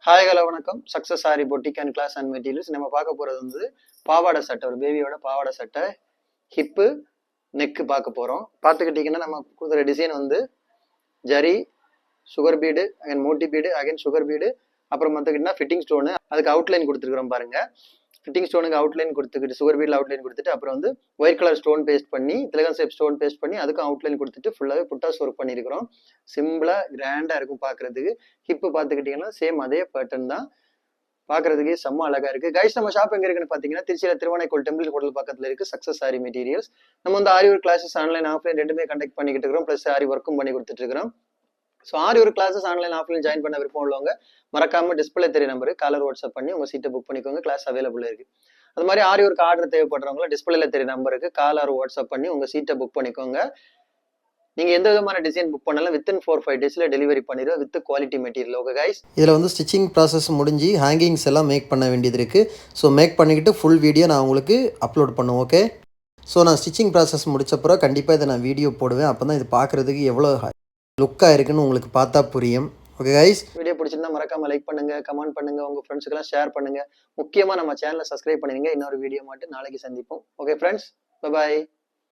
Hi hello வணக்கம். Success sari boutique and class and materials. நம்ம பார்க்க போகிறது வந்து பாவாடை சட்டை, ஒரு பேபியோட பாவாடை சட்டை, ஹிப்பு, நெக்கு பார்க்க போகிறோம். பார்த்துக்கிட்டிங்கன்னா நம்ம கொடுக்குற டிசைன் வந்து zari, sugar bead, again Moti bead, again sugar bead, அப்புறம் பார்த்துக்கிட்டிங்கன்னா ஃபிட்டிங் ஸ்டோனு, அதுக்கு அவுட்லைன் கொடுத்துருக்குறோம் பாருங்கள். ஃபிட்டிங் ஸ்டோனுக்கு அவுட்லைன் கொடுத்துக்கிட்டு சுகர் பீடில் அவுட்லைன் கொடுத்துட்டு அப்புறம் வந்து ஒயிட் கலர் ஸ்டோன் பேஸ்ட் பண்ணி திலகம் ஷேப் ஸ்டோன் பேஸ்ட் பண்ணி அதுக்கும் அவுட்லைன் கொடுத்துட்டு ஃபுல்லாகவே புட்டாஸ் ஒர்க் பண்ணியிருக்கிறோம். சிம்பிளாக கிராண்டாக இருக்கும் பார்க்குறதுக்கு. ஹிப்பு பார்த்துக்கிட்டிங்கன்னா சேம் அதே பேட்டர்ன் தான், பார்க்குறதுக்கே செம்ம அழகாக இருக்குது. கைஸ் நம்ம ஷாப் எங்கே இருக்குன்னு பார்த்தீங்கன்னா திருச்சியில் திருவானைக்கோள் டெம்பிள் ஹோட்டல் பக்கத்தில் இருக்குது சக்ஸஸ் சாரி மெட்டீரியல்ஸ். நம்ம வந்து ஆரி ஒர்க் கிளாஸஸ் ஆன்லைன் ஆஃப்லைன் ரெண்டுமே கண்டக்ட் பண்ணிக்கிட்டு இருக்கிறோம். ப்ளஸ் ஆரி ஒர்க்கும் பண்ணி கொடுத்துட்ருக்கிறோம். ஸோ ஆரி ஒரு கிளாஸஸ் ஆன்லைன் ஆஃப்லைன் ஜாயின் பண்ண விருப்பம் உள்ளவங்க மறக்காமல் டிஸ்பிளே தெரிய நம்பரு காலர் வாட்ஸ்அப் பண்ணி உங்கள் சீட்டை புக் பண்ணிக்கோங்க. கிளாஸ் அவைலபிள் இருக்குது. அது மாதிரி ஆரி ஒர்க் ஆர்டர் தேவைப்படுறவங்கள டிஸ்பிளேல தெரிய நம்பருக்கு காலர் வாட்ஸ்அப் பண்ணி உங்கள் சீட்டை புக் பண்ணிக்கோங்க. நீங்கள் எந்த விதமான டிசைன் புக் பண்ணாலும் வித்தின் 4-5 டேஸில் டெலிவரி பண்ணிடுவோம் with quality material. Okay guys, இதில் வந்து ஸ்டிச்சிங் ப்ராசஸ் முடிஞ்சு ஹேங்கிங்ஸ் எல்லாம் மேக் பண்ண வேண்டியது இருக்குது. ஸோ மேக் பண்ணிக்கிட்டு ஃபுல் வீடியோ நான் உங்களுக்கு அப்லோட் பண்ணுவேன். ஓகே, ஸோ நான் ஸ்டிச்சிங் ப்ராசஸ் முடிச்சப்பறம் கண்டிப்பாக இதை நான் வீடியோ போடுவேன். அப்போ தான் இது பார்க்குறதுக்கு எவ்வளோ லுக்காக இருக்குன்னு உங்களுக்கு பார்த்தா புரியும். ஓகே கைஸ், வீடியோ பிடிச்சிருந்தா மறக்காம லைக் பண்ணுங்க, கமெண்ட் பண்ணுங்க, உங்க ஃப்ரெண்ட்ஸுக்கெல்லாம் ஷேர் பண்ணுங்க. முக்கியமாக நம்ம சேனலை சப்ஸ்கிரைப் பண்ணுவீங்க. இன்னொரு வீடியோ மட்டும் நாளைக்கு சந்திப்போம். Okay friends, bye bye.